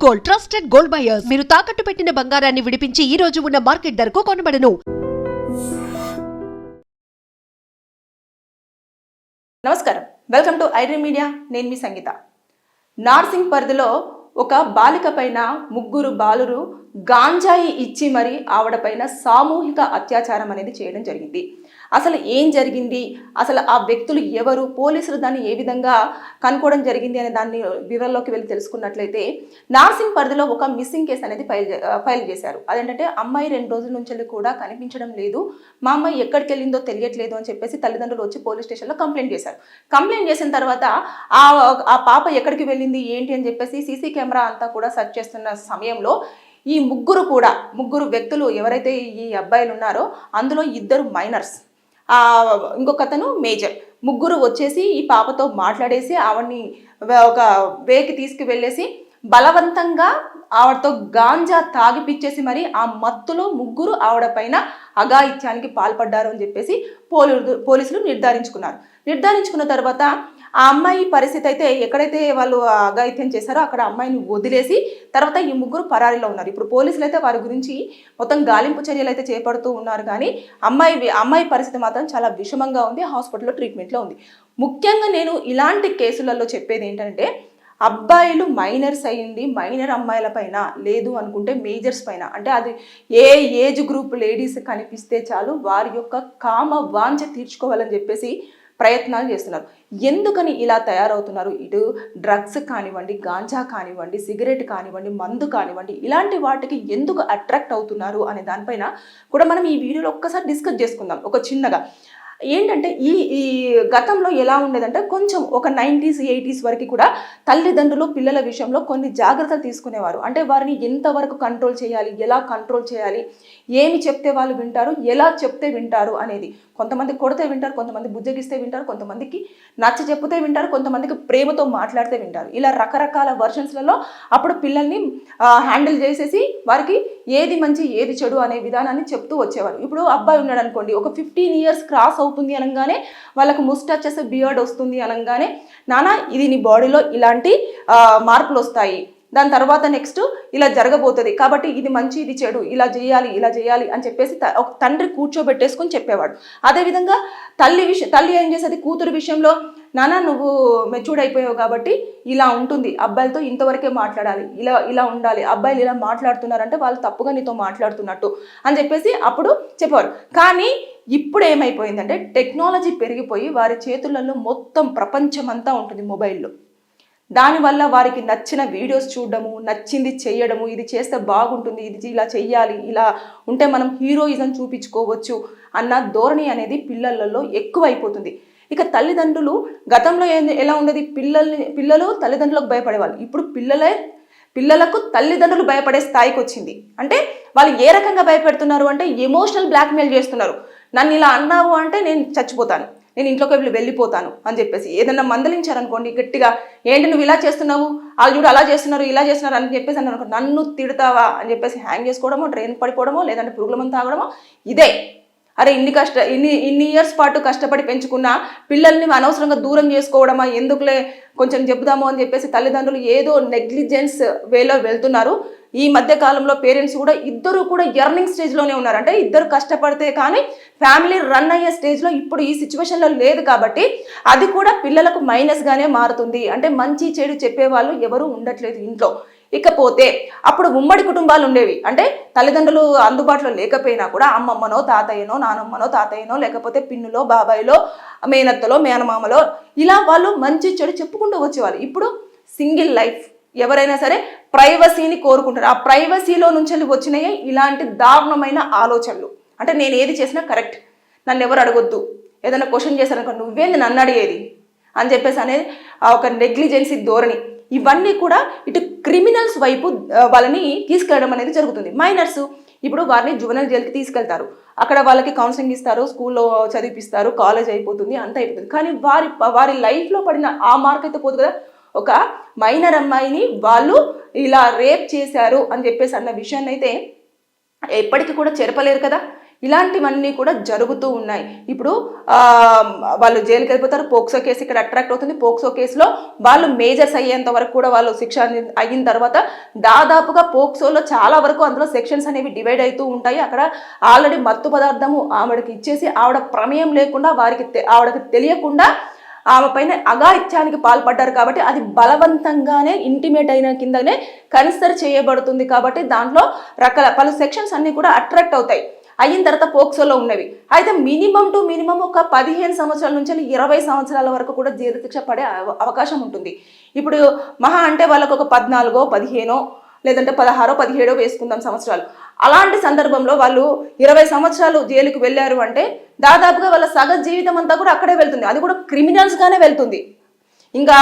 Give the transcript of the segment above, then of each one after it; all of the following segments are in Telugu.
Gold, trusted gold buyers. మీరు తాకట్టు పెట్టిన బంగారాన్ని విడిపించి ఈ రోజు ఉన్న మార్కెట్ ధరకు కొనబడను. నమస్కారం, వెల్కమ్ టు ఐడ్రీమ్ మీడియా. నేను మీ సంగీత. నార్సింగ్ పరిధిలో ఒక బాలిక పైన ముగ్గురు బాలురు గాంజాయి ఇచ్చి మరి ఆవిడ పైన సామూహిక అత్యాచారం అనేది చేయడం జరిగింది. అసలు ఏం జరిగింది, అసలు ఆ వ్యక్తులు ఎవరు, పోలీసులు దాన్ని ఏ విధంగా కనుక్కోవడం జరిగింది అనే దాన్ని వివరాల్లోకి వెళ్ళి తెలుసుకున్నట్లయితే, నార్సింగ్ పరిధిలో ఒక మిస్సింగ్ కేసు అనేది ఫైల్ చేశారు. అదేంటంటే అమ్మాయి 2 రోజుల నుంచి కూడా కనిపించడం లేదు, మా అమ్మాయి ఎక్కడికి వెళ్ళిందో తెలియట్లేదు అని చెప్పేసి తల్లిదండ్రులు వచ్చి పోలీస్ స్టేషన్లో కంప్లైంట్ చేశారు. కంప్లైంట్ చేసిన తర్వాత ఆ పాప ఎక్కడికి వెళ్ళింది ఏంటి అని చెప్పేసి సీసీ కెమెరా అంతా కూడా సెర్చ్ చేస్తున్న సమయంలో ఈ ముగ్గురు వ్యక్తులు ఎవరైతే ఈ అబ్బాయిలు ఉన్నారో అందులో 2 మైనర్స్, ఇంకొక అతను మేజర్, ముగ్గురు వచ్చేసి ఈ పాపతో మాట్లాడేసి ఆవిడ్ని ఒక వేకి తీసుకువెళ్ళేసి బలవంతంగా ఆవిడతో గాంజా తాగిపిచ్చేసి మరి ఆ మత్తులో ముగ్గురు ఆవిడ పైన అఘాయిత్యానికి పాల్పడ్డారు అని చెప్పేసి పోలీసులు నిర్ధారించుకున్న తర్వాత ఆ అమ్మాయి పరిస్థితి అయితే ఎక్కడైతే వాళ్ళు అఘాయిత్యం చేశారో అక్కడ అమ్మాయిని వదిలేసి తర్వాత ఈ ముగ్గురు పరారీలో ఉన్నారు. ఇప్పుడు పోలీసులు అయితే వారి గురించి మొత్తం గాలింపు చర్యలు అయితే చేపడుతూ ఉన్నారు. కానీ అమ్మాయి పరిస్థితి మాత్రం చాలా విషమంగా ఉంది, హాస్పిటల్లో ట్రీట్మెంట్లో ఉంది. ముఖ్యంగా నేను ఇలాంటి కేసులలో చెప్పేది ఏంటంటే, అబ్బాయిలు మైనర్స్ అయ్యింది, మైనర్ అమ్మాయిల పైన లేదు అనుకుంటే మేజర్స్ పైన, అంటే అది ఏ ఏజ్ గ్రూప్ లేడీస్ కనిపిస్తే చాలు వారి యొక్క కామ వాంఛ తీర్చుకోవాలని చెప్పేసి ప్రయత్నాలు చేస్తున్నారు. ఎందుకని ఇలా తయారవుతున్నారు? ఇటు డ్రగ్స్ కానివ్వండి, గాంజా కానివ్వండి, సిగరెట్ కానివ్వండి, మందు కానివ్వండి, ఇలాంటి వాటికి ఎందుకు అట్రాక్ట్ అవుతున్నారు అనే దానిపైన కూడా మనం ఈ వీడియోలో ఒక్కసారి డిస్కస్ చేసుకుందాం. ఒక చిన్నగా ఏంటంటే ఈ గతంలో ఎలా ఉండేదంటే, కొంచెం ఒక 90s 80s వరకు కూడా తల్లిదండ్రులు పిల్లల విషయంలో కొన్ని జాగ్రత్తలు తీసుకునేవారు. అంటే వారిని ఎంతవరకు కంట్రోల్ చేయాలి, ఎలా కంట్రోల్ చేయాలి, ఏమి చెప్తే వాళ్ళు వింటారు, ఎలా చెప్తే వింటారు అనేది. కొంతమంది కొడితే వింటారు, కొంతమంది బుజ్జగిస్తే వింటారు, కొంతమందికి నచ్చ చెప్తే వింటారు, కొంతమందికి ప్రేమతో మాట్లాడితే వింటారు. ఇలా రకరకాల వర్షన్స్లలో అప్పుడు పిల్లల్ని హ్యాండిల్ చేసేసి వారికి ఏది మంచి ఏది చెడు అనే విధానాన్ని చెప్తూ వచ్చేవారు. ఇప్పుడు అబ్బాయి ఉన్నాడు అనుకోండి, ఒక 15 years క్రాస్ అవుతుంది అనగానే వాళ్ళకు ముస్టాచెస్ బియర్డ్ వస్తుంది అనగానే, నానా ఇది నీ బాడీలో ఇలాంటి మార్పులు వస్తాయి, దాని తర్వాత నెక్స్ట్ ఇలా జరగబోతుంది, కాబట్టి ఇది మంచి ఇది చెడు, ఇలా చేయాలి అని చెప్పేసి ఒక తండ్రి కూర్చోబెట్టేసుకొని చెప్పేవాడు. అదేవిధంగా తల్లి ఏం చేసేది, కూతురు విషయంలో, నానా నువ్వు మెచ్యూర్డ్ అయిపోయావు కాబట్టి ఇలా ఉంటుంది, అబ్బాయిలతో ఇంతవరకే మాట్లాడాలి, ఇలా ఉండాలి, అబ్బాయిలు ఇలా మాట్లాడుతున్నారంటే వాళ్ళు తప్పుగా నీతో మాట్లాడుతున్నట్టు అని చెప్పేసి అప్పుడు చెప్పేవారు. కానీ ఇప్పుడు ఏమైపోయిందంటే, టెక్నాలజీ పెరిగిపోయి వారి చేతులలో మొత్తం ప్రపంచమంతా ఉంటుంది మొబైల్లో. దానివల్ల వారికి నచ్చిన వీడియోస్ చూడడము, నచ్చింది చేయడము, ఇది చేస్తే బాగుంటుంది, ఇది ఇలా చెయ్యాలి, ఇలా ఉంటే మనం హీరోయిజం చూపించుకోవచ్చు అన్న ధోరణి అనేది పిల్లలలో ఎక్కువైపోతుంది. ఇక తల్లిదండ్రులు గతంలో ఎలా ఉండేది, పిల్లలు తల్లిదండ్రులకు భయపడేవాళ్ళు. ఇప్పుడు పిల్లలకు తల్లిదండ్రులు భయపడే స్థాయికి వచ్చింది. అంటే వాళ్ళు ఏ రకంగా భయపెడుతున్నారు అంటే, ఎమోషనల్ బ్లాక్మెయిల్ చేస్తున్నారు. నన్ను ఇలా అన్నావు అంటే నేను చచ్చిపోతాను, నేను ఇంట్లోకి వెళ్ళిపోతాను అని చెప్పేసి ఏదన్నా మందలించారనుకోండి గట్టిగా, ఏంటి నువ్వు ఇలా చేస్తున్నావు, వాళ్ళు చూడు అలా చేస్తున్నారు, ఇలా చేస్తున్నారు అని చెప్పేసి అన్నారు, నన్ను తిడతావా అని చెప్పేసి హ్యాంగ్ చేసుకోవడమో, ట్రైన్ పడిపోవడమో, లేదంటే పురుగుల మందు తాగడమో. ఇదే అరే ఇన్ని ఇయర్స్ పాటు కష్టపడి పెంచుకున్న పిల్లల్ని అనవసరంగా దూరం చేసుకోవడమా, ఎందుకులే కొంచెం చెబుదాము అని చెప్పేసి తల్లిదండ్రులు ఏదో నెగ్లిజెన్స్ వేలో వెళ్తున్నారు. ఈ మధ్య కాలంలో పేరెంట్స్ కూడా ఇద్దరు కూడా ఎర్నింగ్ స్టేజ్లోనే ఉన్నారు. అంటే ఇద్దరు కష్టపడితే కానీ ఫ్యామిలీ రన్ అయ్యే స్టేజ్లో ఇప్పుడు ఈ సిచ్యువేషన్లో లేదు. కాబట్టి అది కూడా పిల్లలకు మైనస్గానే మారుతుంది. అంటే మంచి చెడు చెప్పేవాళ్ళు ఎవరు ఉండట్లేదు ఇంట్లో. ఇకపోతే అప్పుడు ఉమ్మడి కుటుంబాలు ఉండేవి. అంటే తల్లిదండ్రులు అందుబాటులో లేకపోయినా కూడా అమ్మమ్మనో తాతయ్యనో, నానమ్మనో తాతయ్యనో, లేకపోతే పిన్నులో బాబాయిలో, మేనత్తలో, మేనమామలో, ఇలా వాళ్ళు మంచి చెడు చెప్పుకుంటూ వచ్చేవాళ్ళు. ఇప్పుడు సింగిల్ లైఫ్, ఎవరైనా సరే ప్రైవసీని కోరుకుంటారు. ఆ ప్రైవసీలో నుంచి వచ్చినాయి ఇలాంటి దారుణమైన ఆలోచనలు. అంటే నేను ఏది చేసినా కరెక్ట్, నన్ను ఎవరు అడగొద్దు, ఏదైనా క్వశ్చన్ చేశారనుకో నువ్వేంది నన్ను అడిగేది అని చెప్పేసి అనేది ఒక నెగ్లిజెన్సీ ధోరణి. ఇవన్నీ కూడా ఇటు క్రిమినల్స్ వైపు వాళ్ళని తీసుకెళ్ళడం అనేది జరుగుతుంది. మైనర్స్ ఇప్పుడు వారిని జువెనైల్ జైలుకి తీసుకెళ్తారు, అక్కడ వాళ్ళకి కౌన్సిలింగ్ ఇస్తారు, స్కూల్లో చదివిపిస్తారు, కాలేజ్ అయిపోతుంది, అంతా అయిపోతుంది. కానీ వారి లైఫ్లో పడిన ఆ మార్క్ అయితే పోదు కదా. ఒక మైనర్ అమ్మాయిని వాళ్ళు ఇలా రేప్ చేశారు అని చెప్పేసి అన్న విషయాన్ని అయితే ఎప్పటికీ కూడా చెరపలేరు కదా. ఇలాంటివన్నీ కూడా జరుగుతూ ఉన్నాయి. ఇప్పుడు వాళ్ళు జైలుకి వెళ్ళిపోతారు. పోక్సో కేసు ఇక్కడ అట్రాక్ట్ అవుతుంది. పోక్సో కేసులో వాళ్ళు మేజర్స్ అయ్యేంత వరకు కూడా వాళ్ళు శిక్ష అయిన తర్వాత దాదాపుగా పోక్సోలో చాలా వరకు అందులో సెక్షన్స్ అనేవి డివైడ్ అవుతూ ఉంటాయి. అక్కడ ఆల్రెడీ మత్తు పదార్థము ఆవిడకి ఇచ్చేసి ఆవిడ ప్రమేయం లేకుండా ఆవిడకి తెలియకుండా ఆమె పైన అఘాయిత్యానికి పాల్పడ్డారు కాబట్టి అది బలవంతంగానే ఇంటిమేట్ అయిన కిందనే కన్సిడర్ చేయబడుతుంది. కాబట్టి దాంట్లో పలు సెక్షన్స్ అన్ని కూడా అట్రాక్ట్ అవుతాయి. అయిన తర్వాత పోక్సోలో ఉన్నవి అయితే మినిమం ఒక 15 సంవత్సరాల నుంచి 20 సంవత్సరాల వరకు కూడా జైలు శిక్ష పడే అవకాశం ఉంటుంది. ఇప్పుడు మహా అంటే వాళ్ళకు ఒక 14, 15 లేదంటే 16, 17 వేసుకుందాం సంవత్సరాలు. అలాంటి సందర్భంలో వాళ్ళు 20 సంవత్సరాలు జైలుకు వెళ్ళారు అంటే దాదాపుగా వాళ్ళ సగ జీవితం అంతా కూడా అక్కడే వెళ్తుంది. అది కూడా క్రిమినల్స్గానే వెళ్తుంది. ఇంకా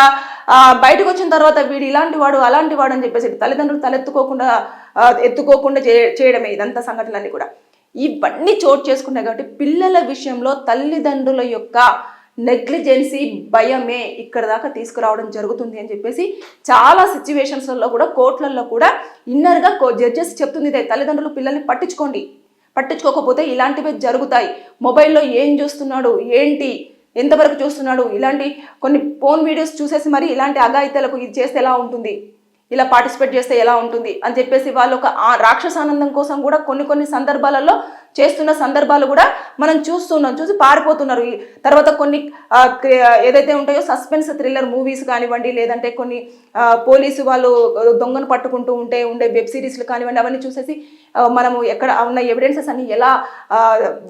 బయటకు వచ్చిన తర్వాత వీడు ఇలాంటి వాడు అలాంటి వాడు అని చెప్పేసి తల్లిదండ్రులు ఎత్తుకోకుండా చేయడమే ఇదంతా సంఘటనలన్నీ కూడా. ఇవన్నీ చోటు చేసుకున్నాయి కాబట్టి పిల్లల విషయంలో తల్లిదండ్రుల యొక్క నెగ్లిజెన్సీ భయమే ఇక్కడ దాకా తీసుకురావడం జరుగుతుంది అని చెప్పేసి చాలా సిచ్యువేషన్స్లలో కూడా కోర్టులలో కూడా ఇన్నర్గా జడ్జెస్ చెప్తుంది ఇదే, తల్లిదండ్రులు పిల్లల్ని పట్టించుకోకపోతే ఇలాంటివే జరుగుతాయి. మొబైల్లో ఏం చూస్తున్నాడు, ఏంటి, ఎంతవరకు చూస్తున్నాడు, ఇలాంటి కొన్ని ఫోన్ వీడియోస్ చూసేసి మరి ఇలాంటి అఘాయిత్యాలకు ఇది చేస్తే ఎలా ఉంటుంది, ఇలా పార్టిసిపేట్ చేస్తే ఎలా ఉంటుంది అని చెప్పేసి వాళ్ళు ఒక రాక్షసానందం కోసం కూడా కొన్ని సందర్భాలలో చేస్తున్న సందర్భాలు కూడా మనం చూసి పారిపోతున్నారు. తర్వాత కొన్ని ఏదైతే ఉంటాయో సస్పెన్స్ థ్రిల్లర్ మూవీస్ కానివ్వండి, లేదంటే కొన్ని పోలీసు వాళ్ళు దొంగను పట్టుకుంటూ ఉండే వెబ్ సిరీస్లు కానివ్వండి, అవన్నీ చూసేసి మనము ఎక్కడ ఉన్న ఎవిడెన్సెస్ అన్ని ఎలా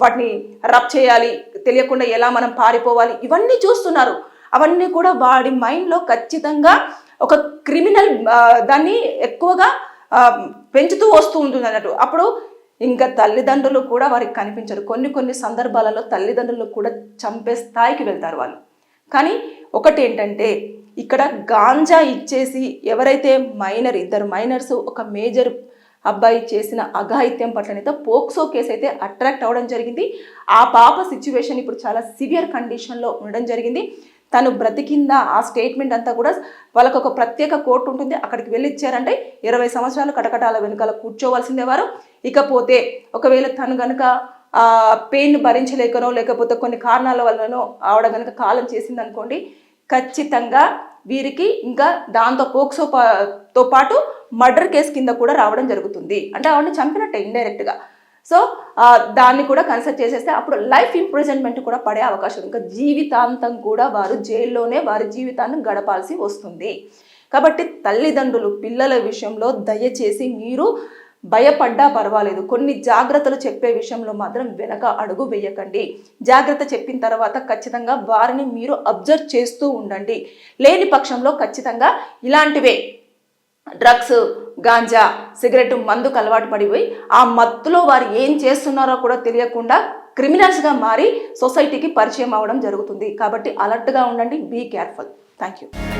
వాటిని రబ్ చేయాలి, తెలియకుండా ఎలా మనం పారిపోవాలి, ఇవన్నీ చూస్తున్నారు. అవన్నీ కూడా వాడి మైండ్లో ఖచ్చితంగా ఒక క్రిమినల్ దాన్ని ఎక్కువగా పెంచుతూ వస్తూ ఉంటుంది అన్నట్టు. అప్పుడు ఇంకా తల్లిదండ్రులు కూడా వారికి కనిపించరు. కొన్ని సందర్భాలలో తల్లిదండ్రులు కూడా చంపే స్థాయికి వెళ్తారు వాళ్ళు. కానీ ఒకటి ఏంటంటే ఇక్కడ గాంజా ఇచ్చేసి ఎవరైతే ఇద్దరు మైనర్స్ ఒక మేజర్ అబ్బాయి చేసిన అఘాయిత్యం పట్లనైతే పోక్సో కేసు అయితే అట్రాక్ట్ అవ్వడం జరిగింది. ఆ పాప సిచ్యువేషన్ ఇప్పుడు చాలా సివియర్ కండిషన్లో ఉండడం జరిగింది. తను బ్రతికిందా ఆ స్టేట్మెంట్ అంతా కూడా వాళ్ళకు ఒక ప్రత్యేక కోర్టు ఉంటుంది. అక్కడికి వెళ్ళి ఇచ్చారంటే 20 సంవత్సరాలు కటకటాల వెనుకాల కూర్చోవలసిందే వారు. ఇకపోతే ఒకవేళ తను కనుక పెయిన్ భరించలేకనో లేకపోతే కొన్ని కారణాల వల్లనో ఆవిడ కనుక కాలం చేసింది అనుకోండి, ఖచ్చితంగా వీరికి ఇంకా దాంతో పోక్సోతో పాటు మర్డర్ కేసు కింద కూడా రావడం జరుగుతుంది. అంటే ఆవిడని చంపినట్టే ఇండైరెక్ట్గా. సో దాన్ని కూడా కన్సిడర్ చేసేస్తే అప్పుడు లైఫ్ ఇంప్రిజన్మెంట్ కూడా పడే అవకాశం, ఇంకా జీవితాంతం కూడా వారు జైల్లోనే వారి జీవితాన్ని గడపాల్సి వస్తుంది. కాబట్టి తల్లిదండ్రులు పిల్లల విషయంలో దయచేసి మీరు భయపడ్డా పర్వాలేదు, కొన్ని జాగ్రత్తలు చెప్పే విషయంలో మాత్రం వెనక అడుగు వేయకండి. జాగ్రత్త చెప్పిన తర్వాత ఖచ్చితంగా వారిని మీరు అబ్జర్వ్ చేస్తూ ఉండండి. లేని పక్షంలో ఖచ్చితంగా ఇలాంటివే డ్రగ్స్, గాంజా, సిగరెట్, మందుకు అలవాటు పడిపోయి ఆ మత్తులో వారు ఏం చేస్తున్నారో కూడా తెలియకుండా క్రిమినల్స్గా మారి సొసైటీకి పరిచయం అవ్వడం జరుగుతుంది. కాబట్టి అలర్ట్గా ఉండండి. Be careful. Thank you.